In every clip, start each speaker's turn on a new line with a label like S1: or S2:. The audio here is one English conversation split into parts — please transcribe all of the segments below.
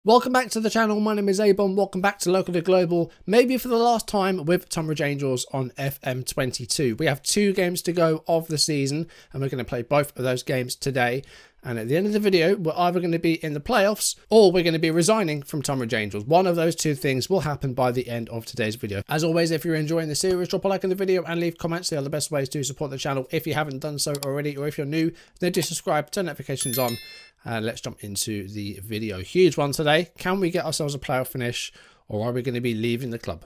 S1: Welcome back to the channel. My name is Abon. Welcome back to Local to Global, maybe for the last time with Tonbridge Angels on FM22. We have 2 games to go of the season and we're going to play both of those games today. And at the end of the video, we're either going to be in the playoffs or we're going to be resigning from Tonbridge Angels. One of those 2 things will happen by the end of today's video. As always, if you're enjoying the series, drop a like on the video and leave comments. They are the best ways to support the channel. If you haven't done so already, or if you're new, then do subscribe, turn notifications on. Let's jump into the video. Huge one today. Can we get ourselves a playoff finish, or are we going to be leaving the club?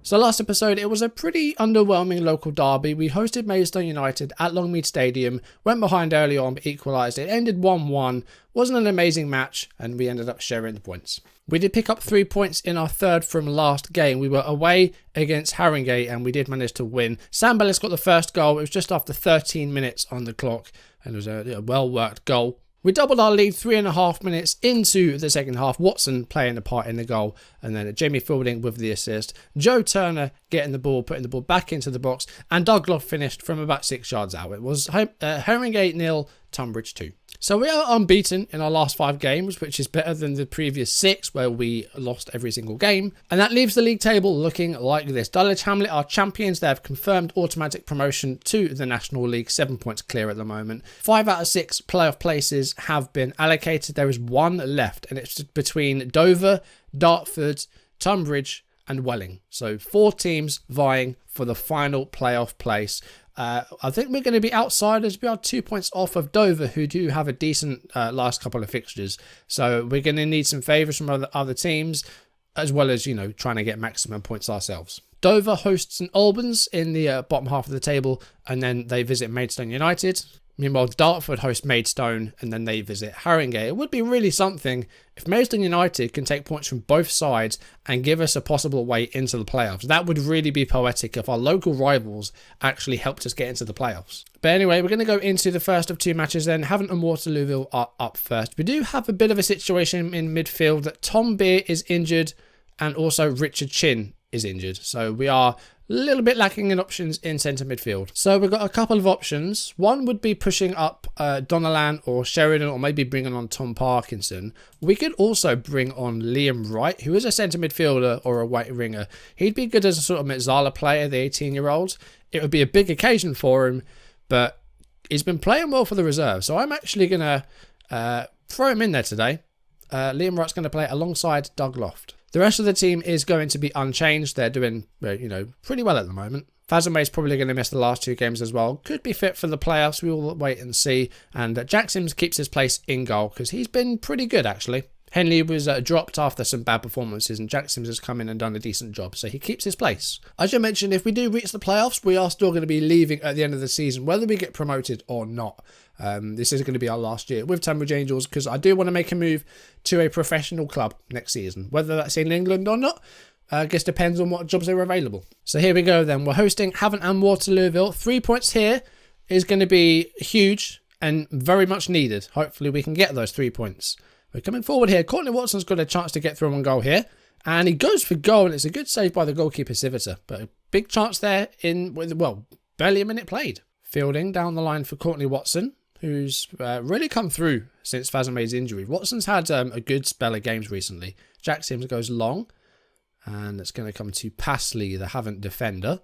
S1: So last episode, it was a pretty underwhelming local derby. We hosted Maidstone United at Longmead Stadium, went behind early on but equalised. It ended 1-1, wasn't an amazing match, and we ended up sharing the points. We did pick up 3 points in our third from last game. We were away against Haringey and we did manage to win. Sam Bellis got the first goal. It was just after 13 minutes on the clock and it was a well-worked goal. We doubled our lead 3.5 minutes into the second half. Watson playing a part in the goal. And then Jamie Fielding with the assist. Joe Turner getting the ball, putting the ball back into the box. And Douglas finished from about 6 yards out. It was Haringey 0, Tonbridge 2. So we are unbeaten in our last 5 games, which is better than the previous 6 where we lost every single game. And that leaves the league table looking like this. Dulwich Hamlet are champions. They have confirmed automatic promotion to the National League, 7 points clear at the moment. 5 out of 6 playoff places have been allocated. There is 1 left and it's between Dover, Dartford, Tonbridge and Welling. So 4 teams vying for the final playoff place. I think we're going to be outsiders. We are 2 points off of Dover, who do have a decent last couple of fixtures. So we're going to need some favours from other teams, as well as, trying to get maximum points ourselves. Dover hosts St Albans in the bottom half of the table, and then they visit Maidstone United. Meanwhile, Dartford host Maidstone, and then they visit Haringey. It would be really something if Maidstone United can take points from both sides and give us a possible way into the playoffs. That would really be poetic if our local rivals actually helped us get into the playoffs. But anyway, we're going to go into the first of 2 matches then. Havant and Waterlooville are up first. We do have a bit of a situation in midfield that Tom Beer is injured and also Richard Chin is injured. So we are a little bit lacking in options in centre midfield. So we've got a couple of options. One would be pushing up Donnellan or Sheridan, or maybe bringing on Tom Parkinson. We could also bring on Liam Wright, who is a centre midfielder or a right winger. He'd be good as a sort of Metzala player, the 18-year-old. It would be a big occasion for him, but he's been playing well for the reserve. So I'm actually going to throw him in there today. Liam Wright's going to play alongside Doug Loft. The rest of the team is going to be unchanged. They're doing, pretty well at the moment. Fazamay's probably going to miss the last 2 games as well. Could be fit for the playoffs. We will wait and see. And Jack Sims keeps his place in goal because he's been pretty good, actually. Henley was dropped after some bad performances and Jack Sims has come in and done a decent job, so he keeps his place. As you mentioned, if we do reach the playoffs, we are still going to be leaving at the end of the season, whether we get promoted or not. This is going to be our last year with Tonbridge Angels because I do want to make a move to a professional club next season. Whether that's in England or not, I guess depends on what jobs are available. So here we go then. We're hosting Havant and Waterlooville. 3 points here is going to be huge and very much needed. Hopefully we can get those 3 points. We're coming forward here. Courtney Watson's got a chance to get through on goal here. And he goes for goal, and it's a good save by the goalkeeper, Civita. But a big chance there barely a minute played. Fielding down the line for Courtney Watson, who's really come through since Fazamay's injury. Watson's had a good spell of games recently. Jack Sims goes long. And it's going to come to Passley, the Havant defender.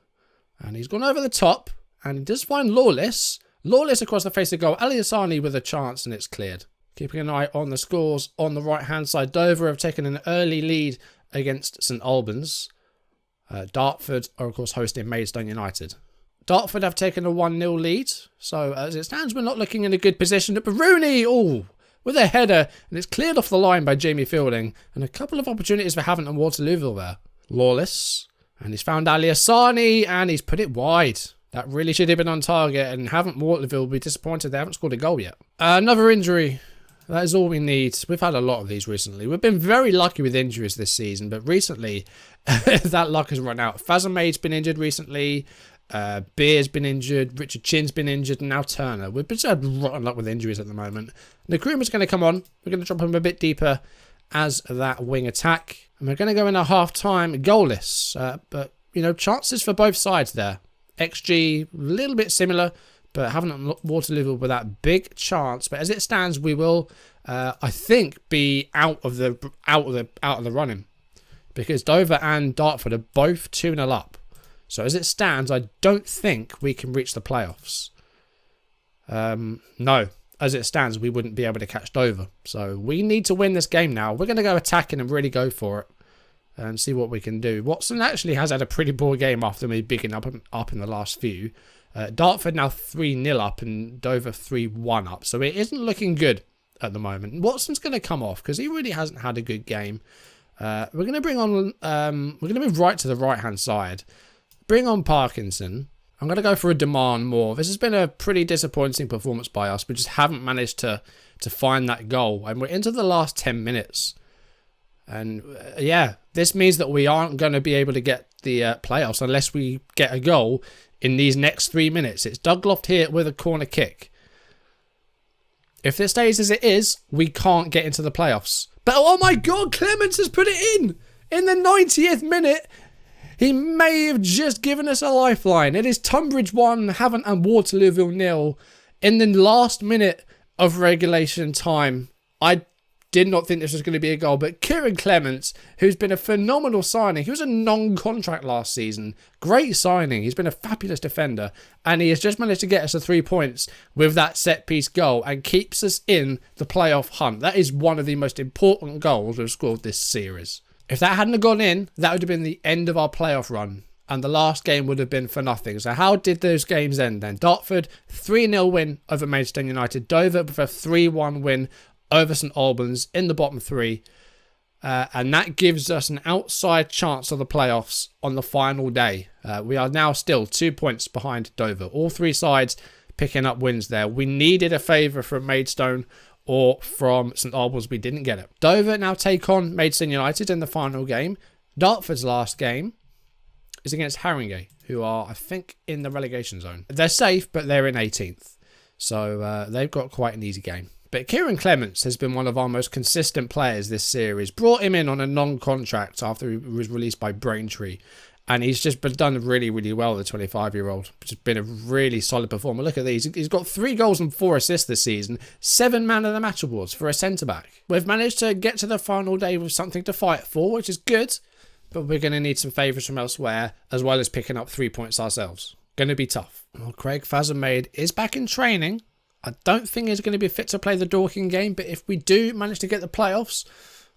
S1: And he's gone over the top. And he does find Lawless. Lawless across the face of goal. Ali Hassani with a chance, and it's cleared. Keeping an eye on the scores on the right-hand side. Dover have taken an early lead against St Albans. Dartford are, of course, hosting Maidstone United. Dartford have taken a 1-0 lead. So, as it stands, we're not looking in a good position. But Rooney, with a header. And it's cleared off the line by Jamie Fielding. And a couple of opportunities for Havant and Waterlooville there. Lawless. And he's found Ali Hassani. And he's put it wide. That really should have been on target. And Havant and Waterlooville will be disappointed they haven't scored a goal yet. Another injury. That is all we need. We've had a lot of these recently. We've been very lucky with injuries this season, but recently that luck has run out. Fazamay's been injured recently. Beer's been injured, Richard Chin's been injured, and now Turner. We've been had rotten luck with injuries at the moment. Nkrumah's going to come on. We're going to drop him a bit deeper as that wing attack. And we're going to go in a half-time goalless. But, you know, chances for both sides there. XG, a little bit similar, but haven't Waterloo with that big chance. But as it stands, we will, I think, be out of the running, because Dover and Dartford are both 2-0 up. So as it stands, I don't think we can reach the playoffs. No, as it stands, we wouldn't be able to catch Dover. So we need to win this game now. We're going to go attacking and really go for it and see what we can do. Watson actually has had a pretty poor game after me bigging up in the last few. Dartford now 3-0 up and Dover 3-1 up. So it isn't looking good at the moment. Watson's going to come off because he really hasn't had a good game. We're going to bring on, we're going to move right to the right-hand side. Bring on Parkinson. I'm going to go for a demand more. This has been a pretty disappointing performance by us. We just haven't managed to find that goal. And we're into the last 10 minutes. And yeah, this means that we aren't going to be able to get the playoffs unless we get a goal in these next 3 minutes. It's Dugloft here with a corner kick. If this stays as it is, we can't get into the playoffs. But oh my God, Clements has put it in the 90th minute. He may have just given us a lifeline. It is Tonbridge 1, Havant and Waterlooville 0 in the last minute of regulation time. I did not think this was going to be a goal, but Kieran Clements, who's been a phenomenal signing. He was a non-contract last season. Great signing. He's been a fabulous defender, and he has just managed to get us the 3 points with that set-piece goal and keeps us in the playoff hunt. That is one of the most important goals we've scored this series. If that hadn't gone in, that would have been the end of our playoff run, and the last game would have been for nothing. So how did those games end then? Dartford, 3-0 win over Maidstone United. Dover with a 3-1 win over St Albans in the bottom three. And that gives us an outside chance of the playoffs on the final day. We are now still 2 points behind Dover. All three sides picking up wins there. We needed a favour from Maidstone or from St Albans. We didn't get it. Dover now take on Maidstone United in the final game. Dartford's last game is against Haringey, who are, I think, in the relegation zone. They're safe, but they're in 18th. So they've got quite an easy game. But Kieran Clements has been one of our most consistent players this series. Brought him in on a non-contract after he was released by Braintree. And he's just done really, really well, the 25-year-old. It's been a really solid performer. Look at these. He's got 3 goals and 4 assists this season. 7 man of the match awards for a centre-back. We've managed to get to the final day with something to fight for, which is good. But we're going to need some favours from elsewhere, as well as picking up 3 points ourselves. Going to be tough. Well, Craig Fazemaid is back in training. I don't think he's going to be fit to play the Dorking game, but if we do manage to get the playoffs,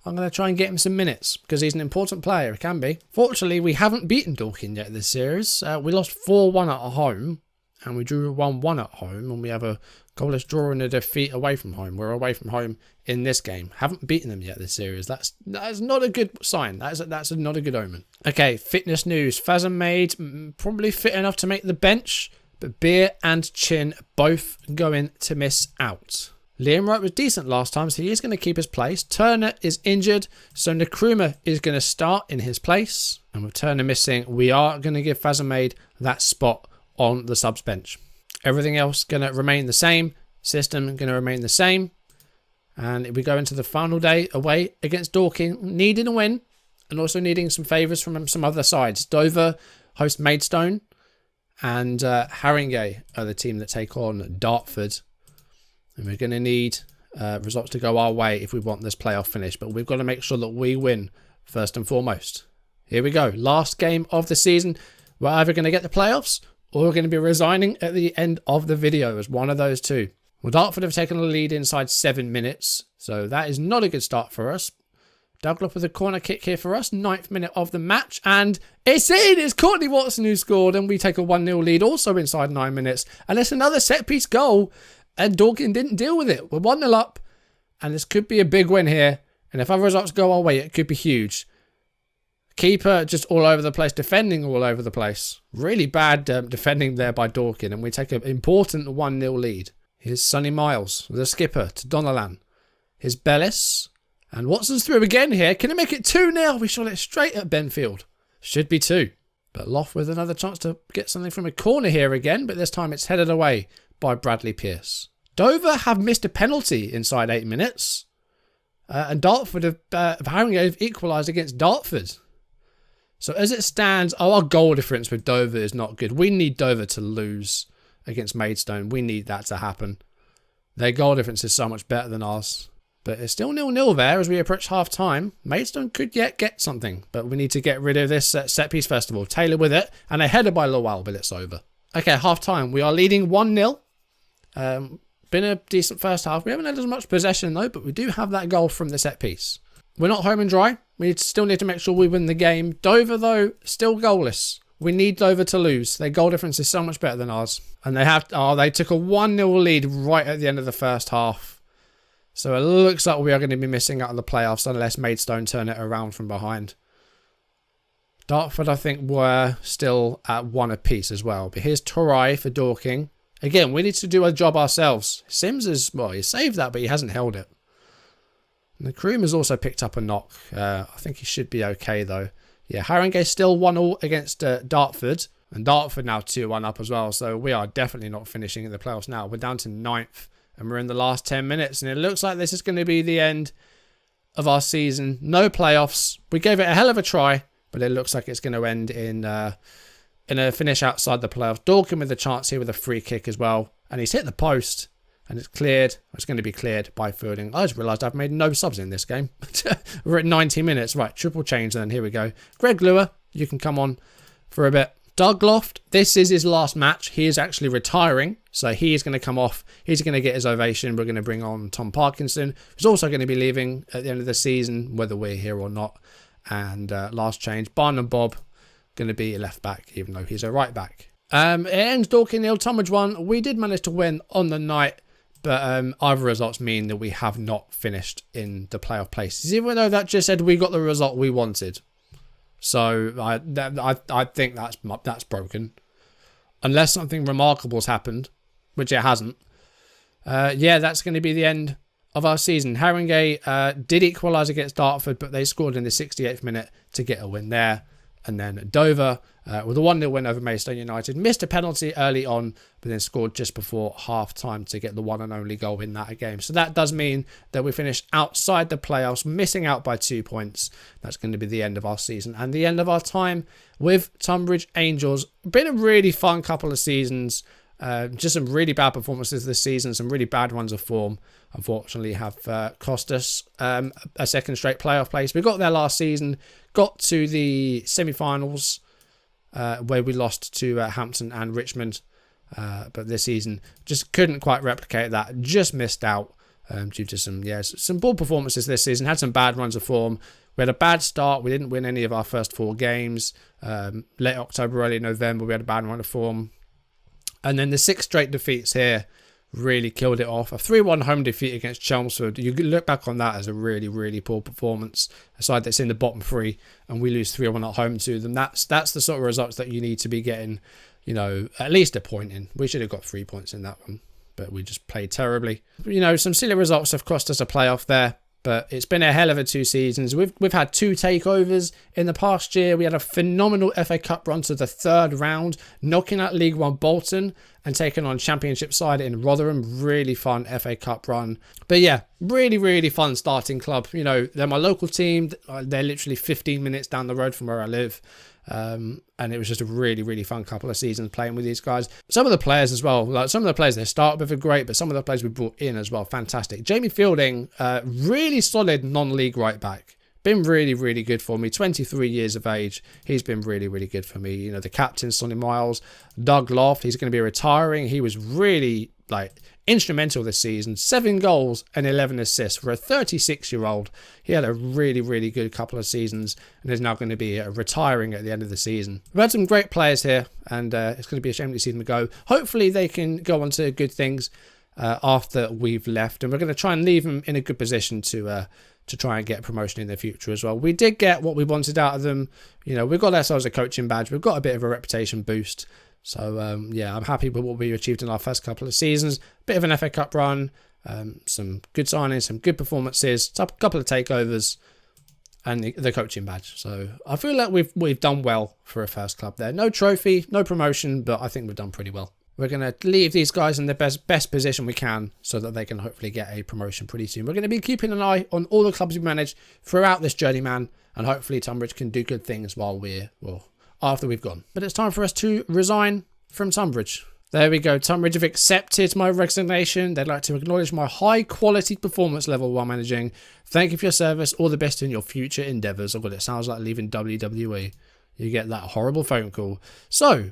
S1: I'm going to try and get him some minutes because he's an important player. He can be. Fortunately, we haven't beaten Dorking yet this series. We lost 4-1 at home and we drew 1-1 at home, and we have a goalless draw and a defeat away from home. We're away from home in this game. Haven't beaten them yet this series. That's not a good sign. That's not a good omen. Okay, fitness news. Fazemaid probably fit enough to make the bench, but Beer and Chin both going to miss out. Liam Wright was decent last time, so he is going to keep his place. Turner is injured, so Nkrumah is going to start in his place. And with Turner missing, we are going to give Fazemaid that spot on the subs bench. Everything else going to remain the same. System going to remain the same. And we go into the final day away against Dorking, needing a win and also needing some favours from some other sides. Dover host Maidstone, and Haringey are the team that take on Dartford. And we're going to need results to go our way if we want this playoff finish. But we've got to make sure that we win first and foremost. Here we go. Last game of the season. We're either going to get the playoffs or we're going to be resigning at the end of the video as one of those two. Well, Dartford have taken a lead inside 7 minutes. So that is not a good start for us. Douglas with a corner kick here for us. 9th minute of the match. And it's in! It's Courtney Watson who scored. And we take a 1-0 lead also inside 9 minutes. And it's another set-piece goal. And Dorking didn't deal with it. We're 1-0 up. And this could be a big win here. And if other results go our way, it could be huge. Keeper just all over the place. Defending all over the place. Really bad defending there by Dorking. And we take an important 1-0 lead. Here's Sonny Miles, the skipper, to Donalan. Here's Bellis. And Watson's through again here. Can he make it 2-0? We shot it straight at Benfield. Should be 2. But Loft with another chance to get something from a corner here again, but this time it's headed away by Bradley Pearce. Dover have missed a penalty inside 8 minutes. And Dartford have equalised against Dartford. So as it stands, our goal difference with Dover is not good. We need Dover to lose against Maidstone. We need that to happen. Their goal difference is so much better than ours. But it's still 0-0 there as we approach half-time. Maidstone could yet get something, but we need to get rid of this set-piece festival. Taylor with it, and a header by Lowell, but it's over. Okay, half-time. We are leading 1-0. Been a decent first half. We haven't had as much possession, though, but we do have that goal from the set-piece. We're not home and dry. We still need to make sure we win the game. Dover, though, still goalless. We need Dover to lose. Their goal difference is so much better than ours. And they took a 1-0 lead right at the end of the first half. So it looks like we are going to be missing out on the playoffs unless Maidstone turn it around from behind. Dartford, I think, were still at 1 apiece as well. But here's Torai for Dorking. Again, we need to do a job ourselves. Sims he saved that, but he hasn't held it. And the Kroom has also picked up a knock. I think he should be okay, though. Yeah, Haringey still 1-0 against Dartford. And Dartford now 2-1 up as well. So we are definitely not finishing in the playoffs now. We're down to 9th. And we're in the last 10 minutes. And it looks like this is going to be the end of our season. No playoffs. We gave it a hell of a try. But it looks like it's going to end in a finish outside the playoffs. Dorking with a chance here with a free kick as well. And he's hit the post. And it's cleared. It's going to be cleared by Fielding. I just realised I've made no subs in this game. We're at 90 minutes. Right, triple change then. Here we go. Greg Lure, you can come on for a bit. Doug Loft, this is his last match. He is actually retiring. So he is going to come off. He's going to get his ovation. We're going to bring on Tom Parkinson, who's also going to be leaving at the end of the season, whether we're here or not. And last change, Barnum Bob, going to be a left back, even though he's a right back. It ends Dorking 0, Tonbridge 1. We did manage to win on the night. But other results mean that we have not finished in the playoff places, even though that just said we got the result we wanted. So I think that's broken, unless something remarkable has happened, which it hasn't. Yeah, that's going to be the end of our season. Haringey did equalise against Dartford, but they scored in the 68th minute to get a win there. And then Dover, with a 1-0 win over Maidstone United, missed a penalty early on, but then scored just before half-time to get the one and only goal in that game. So that does mean that we finished outside the playoffs, missing out by 2 points. That's going to be the end of our season and the end of our time with Tonbridge Angels. Been a really fun couple of seasons. Just some really bad performances this season, some really bad runs of form, unfortunately, have cost us a second straight playoff place. We got there last season, got to the semi-finals where we lost to Hampton and Richmond, but this season just couldn't quite replicate that, just missed out due to some poor performances this season, had some bad runs of form. We had a bad start, we didn't win any of our first 4 games. Late October, early November, we had a bad run of form. And then the 6 straight defeats here really killed it off. A 3-1 home defeat against Chelmsford. You look back on that as a really, really poor performance. A side that's in the bottom 3 and we lose 3-1 at home to them. That's the sort of results that you need to be getting, at least a point in. We should have got 3 points in that one, but we just played terribly. Some silly results have cost us a playoff there. But it's been a hell of a 2 seasons. We've had 2 takeovers in the past year. We had a phenomenal FA Cup run to the 3rd round, knocking out League One Bolton and taking on Championship side in Rotherham. Really fun FA Cup run. But yeah, really, really fun starting club. They're my local team. They're literally 15 minutes down the road from where I live. And it was just a really, really fun couple of seasons playing with these guys. Some of the players as well, like some of the players they started with are great, but some of the players we brought in as well, fantastic. Jamie Fielding, really solid non-league right back. Been really, really good for me. 23 years of age. He's been really, really good for me. The captain, Sonny Miles, Doug Loft, he's going to be retiring. He was really instrumental this season. 7 goals and 11 assists for a 36-year-old. He had a really, really good couple of seasons and is now going to be retiring at the end of the season. We've had some great players here and it's going to be a shame to see them go. Hopefully they can go on to good things after we've left, and we're going to try and leave them in a good position to try and get a promotion in the future as well. We did get what we wanted out of them. We've got ourselves a coaching badge. We've got a bit of a reputation boost. So, I'm happy with what we achieved in our first couple of seasons. Bit of an FA Cup run, some good signings, some good performances, a couple of takeovers. and the coaching badge. So I feel like we've done well for a first club there. No trophy, no promotion, but I think we've done pretty well. We're going to leave these guys in the best position we can so that they can hopefully get a promotion pretty soon. We're going to be keeping an eye on all the clubs we manage throughout this Journeyman, and hopefully Tonbridge can do good things after we've gone. But it's time for us to resign from Tonbridge. There we go. Tonbridge have accepted my resignation. They'd like to acknowledge my high quality performance level while managing. Thank you for your service. All the best in your future endeavours. Oh god, it sounds like leaving WWE. You get that horrible phone call. So,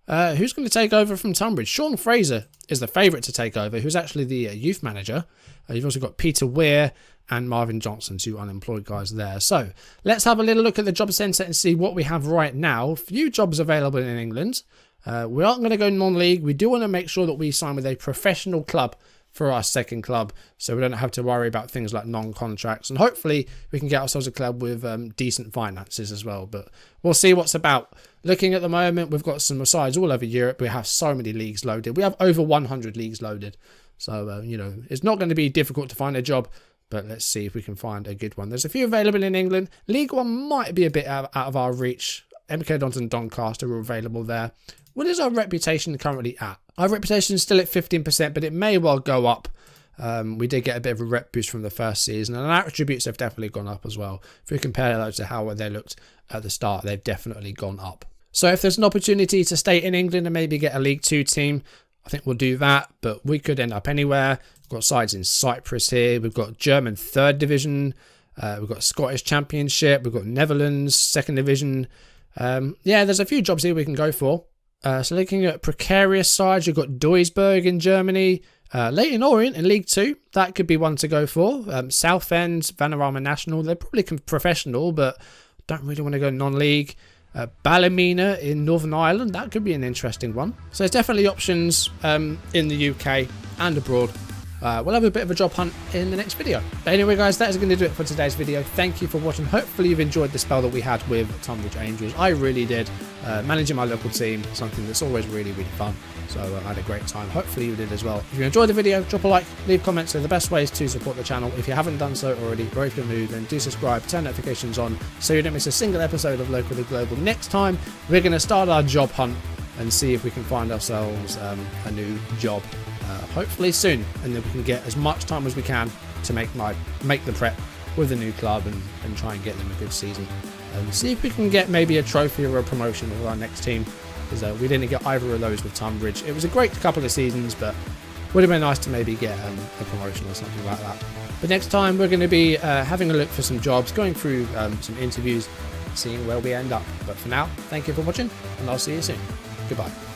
S1: who's going to take over from Tonbridge? Sean Fraser is the favourite to take over, who's actually the youth manager. You've also got Peter Weir and Marvin Johnson, two unemployed guys there. So, let's have a little look at the job centre and see what we have right now. Few jobs available in England. We aren't going to go non-league. We do want to make sure that we sign with a professional club for our second club, so we don't have to worry about things like non-contracts, and hopefully we can get ourselves a club with decent finances as well. But we'll see what's about. Looking at the moment, we've got some sides all over Europe. We have so many leagues loaded. We have over 100 leagues loaded, so it's not going to be difficult to find a job, but let's see if we can find a good one. There's a few available in England. League One might be a bit out of our reach. MK Dons and Doncaster are available there. What is our reputation currently at? Our reputation is still at 15%, but it may well go up. We did get a bit of a rep boost from the first season, and our attributes have definitely gone up as well. If we compare those to how they looked at the start, they've definitely gone up. So if there's an opportunity to stay in England and maybe get a League 2 team, I think we'll do that, but we could end up anywhere. We've got sides in Cyprus here. We've got German 3rd Division. We've got Scottish Championship. We've got Netherlands 2nd Division. Yeah, there's a few jobs here we can go for. So looking at precarious sides, you've got Duisburg in Germany, Leyton Orient in League 2, that could be one to go for. Southend, Vanarama National, they're probably professional, but don't really want to go non-league. Ballymena in Northern Ireland, that could be an interesting one. So there's definitely options in the UK and abroad. We'll have a bit of a job hunt in the next video. But anyway guys, that is going to do it for today's video. Thank you for watching. Hopefully you've enjoyed the spell that we had with Tonbridge Angels. I really did. Managing my local team, something that's always really fun. So I had a great time. Hopefully you did as well. If you enjoyed the video, drop a like, leave comments. They're the best ways to support the channel. If you haven't done so already, or if you're new, then do subscribe, turn notifications on so you don't miss a single episode of Locally Global. Next time, we're going to start our job hunt and see if we can find ourselves a new job. Hopefully soon, and then we can get as much time as we can to make the prep with the new club and try and get them a good season, and see if we can get maybe a trophy or a promotion with our next team, because we didn't get either of those with Tonbridge. It was a great couple of seasons, but would have been nice to maybe get a promotion or something like that. But next time we're going to be having a look for some jobs, going through some interviews, seeing where we end up. But for now, thank you for watching, and I'll see you soon. Goodbye.